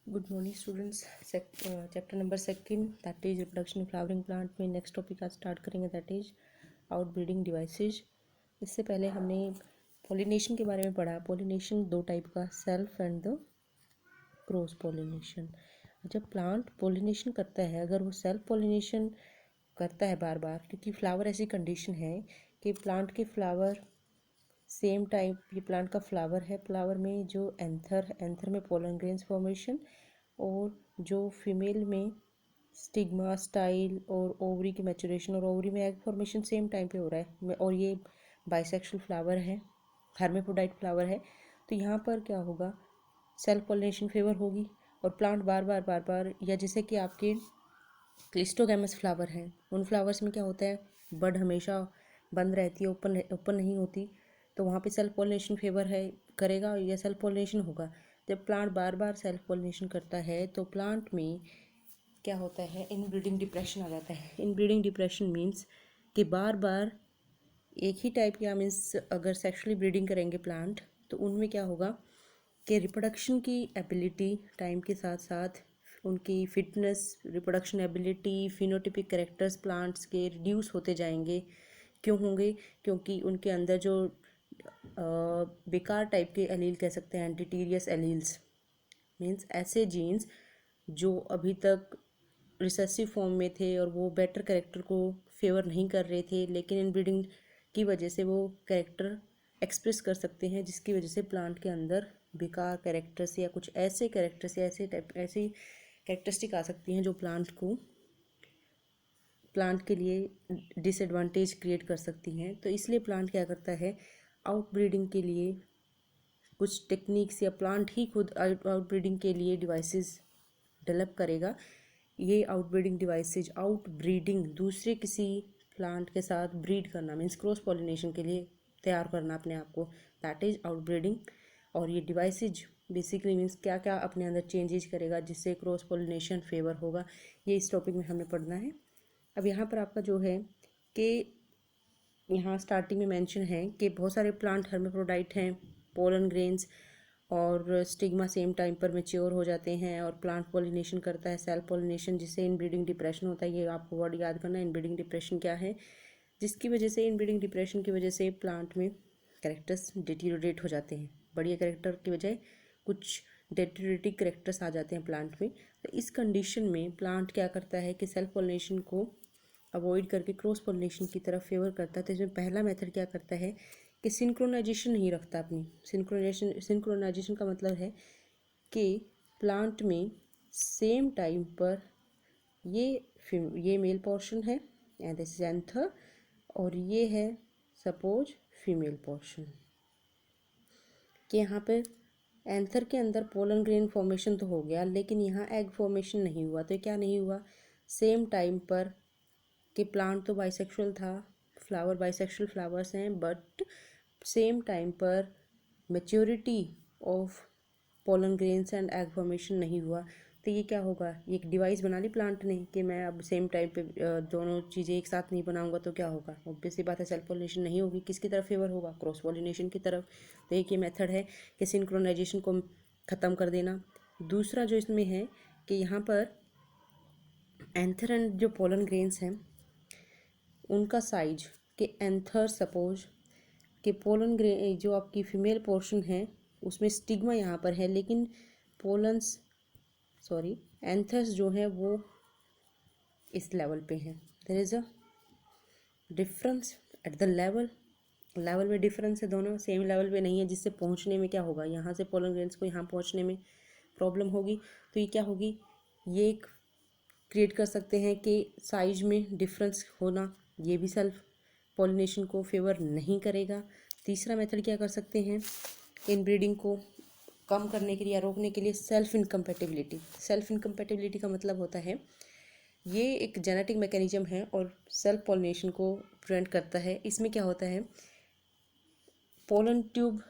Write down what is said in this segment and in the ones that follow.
Good morning students. Chapter number second, that is reproduction in flowering plant में next topic आज start करेंगे, that is outbreeding devices. इससे पहले हमने pollination के बारे में पढ़ा. pollination दो टाइप का, self and the cross pollination. जब प्लांट pollination करता है, अगर वो self pollination करता है बार बार, क्योंकि फ्लावर ऐसी कंडीशन है कि प्लांट के फ्लावर सेम टाइप, ये प्लांट का फ्लावर है, फ्लावर में जो एंथर में पोलन ग्रेन्स फॉर्मेशन और जो फीमेल में स्टिग्मा, स्टाइल और ओवरी की मैचुरेशन और ओवरी में एग फॉर्मेशन सेम टाइम पे हो रहा है. और ये बाइसेक्सुअल फ्लावर है, हर्मेफ्रोडाइट फ्लावर है. तो यहाँ पर क्या होगा, सेल्फ पॉलिनेशन फेवर होगी और प्लांट बार बार या जैसे कि आपके क्लिस्टोगैमस फ्लावर हैं, उन फ्लावर्स में क्या होता है, बड हमेशा बंद रहती है, ओपन नहीं होती. तो वहाँ पे सेल्फ पॉलिनेशन फेवर है, करेगा या सेल्फ पॉलिनेशन होगा. जब प्लांट बार बार सेल्फ पॉलिनेशन करता है तो प्लांट में क्या होता है, इनब्रीडिंग डिप्रेशन आ जाता है. इनब्रीडिंग डिप्रेशन मीन्स कि बार बार एक ही टाइप का, मीन्स अगर सेक्सुअली ब्रीडिंग करेंगे प्लांट तो उनमें क्या होगा कि रिप्रोडक्शन की एबिलिटी टाइम के साथ साथ उनकी fitness, reproduction ability, phenotypic characters plants के रिड्यूस होते जाएंगे. क्यों होंगे? क्योंकि उनके अंदर जो बेकार टाइप के एलील कह सकते हैं, एंटीटीरियस एलील्स, मीन्स ऐसे जीन्स जो अभी तक रिसेसिव फॉर्म में थे और वो बेटर कैरेक्टर को फेवर नहीं कर रहे थे, लेकिन इनब्रीडिंग की वजह से वो कैरेक्टर एक्सप्रेस कर सकते हैं, जिसकी वजह से प्लांट के अंदर बेकार कैरेक्टर्स या कुछ ऐसे कैरेक्टर्स या ऐसी कैरेक्टरिस्टिक आ सकती हैं जो प्लांट के लिए डिसएडवांटेज क्रिएट कर सकती हैं. तो इसलिए प्लांट क्या करता है, आउटब्रीडिंग के लिए कुछ टेक्निक्स या प्लांट ही खुद आउटब्रीडिंग के लिए डिवाइसेस डेवलप करेगा. ये आउटब्रीडिंग डिवाइसेज, आउटब्रीडिंग दूसरे किसी प्लांट के साथ ब्रीड करना मीन्स क्रॉस पॉलिनेशन के लिए तैयार करना अपने आप को, दैट इज आउटब्रीडिंग. और ये डिवाइसेज बेसिकली मीन्स क्या क्या अपने अंदर चेंजेस करेगा जिससे क्रॉस पॉलिनेशन फेवर होगा, ये इस टॉपिक में हमने पढ़ना है. अब यहाँ पर आपका जो है कि यहाँ स्टार्टिंग में मेंशन है कि बहुत सारे प्लांट हर्मेफ्रोडाइट हैं, पोलन ग्रेन्स और स्टिग्मा सेम टाइम पर मैच्योर हो जाते हैं और प्लांट पॉलिनेशन करता है, सेल्फ पॉलिनेशन, जिससे इनब्रीडिंग डिप्रेशन होता है. ये आपको वर्ड याद करना है, इनब्रीडिंग डिप्रेशन क्या है, जिसकी वजह से इनब्रीडिंग डिप्रेशन की वजह से प्लांट में कैरेक्टर्स डिटीरियोरेट हो जाते हैं. बढ़िया कैरेक्टर की बजाय कुछ डेटेरियोरेटिव कैरेक्टर्स आ जाते हैं प्लांट में. तो इस कंडीशन में प्लांट क्या करता है कि सेल्फ पॉलिनेशन को अवॉइड करके क्रॉस पॉलिनेशन की तरफ फेवर करता है. तो इसमें पहला मेथड क्या करता है कि सिंक्रोनाइजेशन नहीं रखता अपनी. सिंक्रोनाइजेशन का मतलब है कि प्लांट में सेम टाइम पर ये मेल पोर्शन है एंड दिस इज एंथर, और ये है सपोज फीमेल पोर्शन, कि यहाँ पे एंथर के अंदर पोलन ग्रेन फॉर्मेशन तो हो गया लेकिन यहाँ एग फॉर्मेशन नहीं हुआ. तो क्या नहीं हुआ, सेम टाइम पर कि प्लांट तो बाइसेक्सुअल था, फ्लावर बाइसेक्सुअल फ्लावर्स हैं, बट सेम टाइम पर maturity of pollen grains and egg formation नहीं हुआ. तो ये क्या होगा, एक डिवाइस बना ली प्लांट ने कि मैं अब सेम टाइम पे दोनों चीज़ें एक साथ नहीं बनाऊंगा. तो क्या होगा, ऑब्वियस सी बात है, सेल्फ पॉलिनेशन नहीं होगी. किसकी तरफ फेवर होगा, क्रॉस पॉलिनेशन की तरफ. तो एक ये मेथड है कि सिंक्रोनाइजेशन को ख़त्म कर देना. दूसरा जो इसमें है कि यहाँ पर एंथर एंड जो पोलन ग्रेन्स हैं उनका साइज, कि एंथर सपोज कि पोलन ग्रेन जो आपकी फीमेल पोर्शन है उसमें स्टिग्मा यहाँ पर है, लेकिन एंथर्स जो है वो इस लेवल पे हैं. There is a difference at the level में डिफरेंस है, दोनों सेम लेवल पे नहीं है, जिससे पहुँचने में क्या होगा, यहाँ से पोलन ग्रेन्स को यहाँ पहुँचने में प्रॉब्लम होगी. तो ये क्या होगी, ये एक क्रिएट कर सकते हैं कि साइज में डिफरेंस होना, ये भी सेल्फ पॉलिनेशन को फेवर नहीं करेगा. तीसरा मेथड क्या कर सकते हैं, इनब्रीडिंग को कम करने के लिए या रोकने के लिए, सेल्फ इनकम्पैटिबिलिटी. सेल्फ इनकम्पैटिबिलिटी का मतलब होता है ये एक जेनेटिक मैकेनिज्म है और सेल्फ पॉलिनेशन को प्रिवेंट करता है. इसमें क्या होता है, पोलन ट्यूब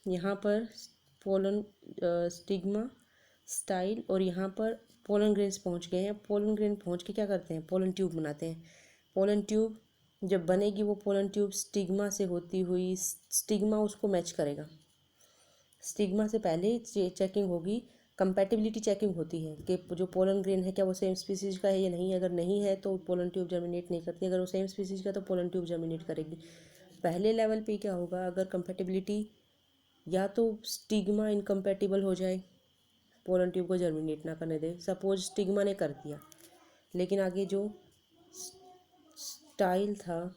यहाँ पर पोलन स्टिग्मा, स्टाइल और यहाँ पर पोलन ग्रेन्स पहुँच गए हैं. पोलन ग्रेन पहुँच के क्या करते हैं, पोलन ट्यूब बनाते हैं. पोलन ट्यूब जब बनेगी वो पोलन ट्यूब स्टिग्मा से होती हुई, स्टिग्मा उसको मैच करेगा. स्टिग्मा से पहले चेकिंग होगी कंपैटिबिलिटी चेकिंग होती है कि जो पोलन ग्रेन है क्या वो सेम स्पीसीज का है या नहीं, अगर नहीं है तो पोलन ट्यूब जर्मिनेट नहीं करती, अगर वो सेम स्पीसीज का तो पोलन ट्यूब जर्मिनेट करेगी। पहले लेवल पे क्या होगा, अगर कंपैटिबिलिटी या तो स्टिग्मा इनकम्पैटिबल हो जाए, पोलन ट्यूब को जर्मिनेट ना करने दे, सपोज स्टिग्मा ने कर दिया, लेकिन आगे जो स्टाइल था,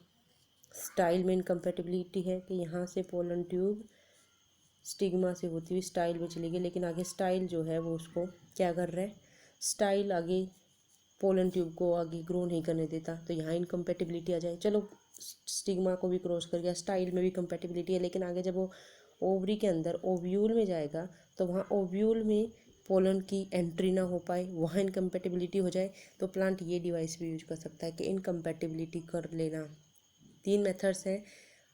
स्टाइल में इनकम्पैटिबिलिटी है कि यहाँ से पोलन ट्यूब स्टिग्मा से होती हुई स्टाइल में चली गई, लेकिन आगे स्टाइल जो है वो उसको क्या कर रहा है, स्टाइल आगे पोलन ट्यूब को आगे ग्रो नहीं करने देता, तो यहाँ इनकम्पैटिबिलिटी आ जाए। चलो स्टिग्मा को भी क्रॉस कर गया, स्टाइल में भी कंपैटिबिलिटी है, लेकिन आगे जब वो ओवरी के अंदर ओव्यूल में जाएगा तो वहाँ ओव्यूल में पोलन की एंट्री ना हो पाए, वहाँ इनकम्पैटिबिलिटी हो जाए, तो प्लांट ये डिवाइस भी यूज कर सकता है कि इनकम्पैटिबिलिटी कर लेना। 3 मेथड्स हैं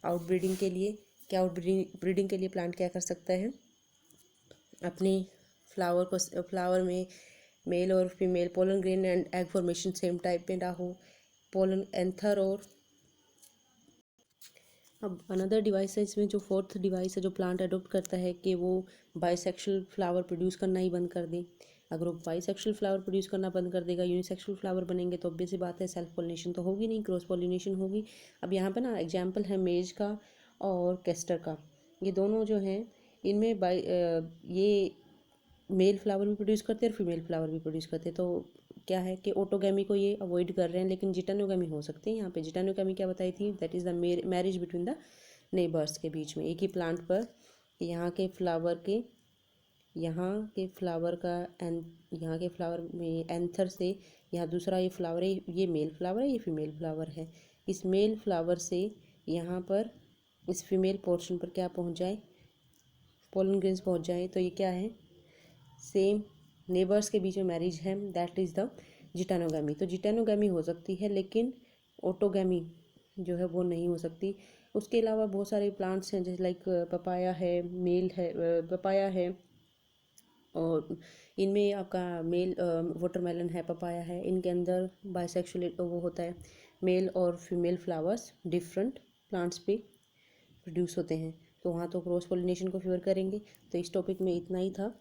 आउटब्रीडिंग के लिए। क्या आउटब्रीडिंग के लिए प्लांट क्या कर सकता है, अपनी फ्लावर में मेल और female pollen grain and egg formation same type में ना हो, पोलन एंथर। और अब अनदर डिवाइस है इसमें, जो फोर्थ डिवाइस है जो प्लांट अडोप्ट करता है कि वो बाइसेक्सुअल फ्लावर प्रोड्यूस करना ही बंद कर दे। अगर वो बाइसेक्सुअल फ्लावर प्रोड्यूस करना बंद कर देगा, यूनिसेक्सुअल फ्लावर बनेंगे तो ऑब्वियस सी बात है सेल्फ पोलिनेशन तो होगी नहीं, क्रॉस पोलिनेशन होगी। अब यहाँ पे ना एग्जाम्पल है मेज का और कैस्टर का, ये दोनों जो हैं इनमें ये मेल फ्लावर भी प्रोड्यूस करते हैं और फीमेल फ्लावर भी प्रोड्यूस करते हैं, तो क्या है कि ऑटोगैमी को ये अवॉइड कर रहे हैं, लेकिन जिटानोगैमी हो सकते हैं। यहाँ पे जिटानोगैमी क्या बताई थी, that is the marriage between the neighbours के बीच में, एक ही प्लांट पर यहाँ के फ्लावर के यहाँ के फ्लावर में एंथर से यहाँ दूसरा ये फ्लावर है, ये मेल फ्लावर है, ये फीमेल फ्लावर है, इस मेल फ्लावर से यहाँ पर इस फीमेल पोर्शन पर क्या पहुँच जाए, पोलन ग्रेन्स पहुँच जाए, तो ये क्या है, सेम नेबर्स के बीच में मैरिज है, दैट इज़ द जिटानोगैमी। तो जिटानोगैमी हो सकती है लेकिन ऑटोगैमी जो है वो नहीं हो सकती। उसके अलावा बहुत सारे प्लांट्स हैं जैसे लाइक पपाया है, मेल है, पपाया है, और इनमें आपका मेल वाटरमेलन है, पपाया है, इनके अंदर बाइसेक्सुअल वो होता है, मेल और फीमेल फ्लावर्स डिफरेंट प्लांट्स पे प्रोड्यूस होते हैं, तो वहाँ तो क्रॉस पोलिनेशन को फेवर करेंगे। तो इस टॉपिक में इतना ही था।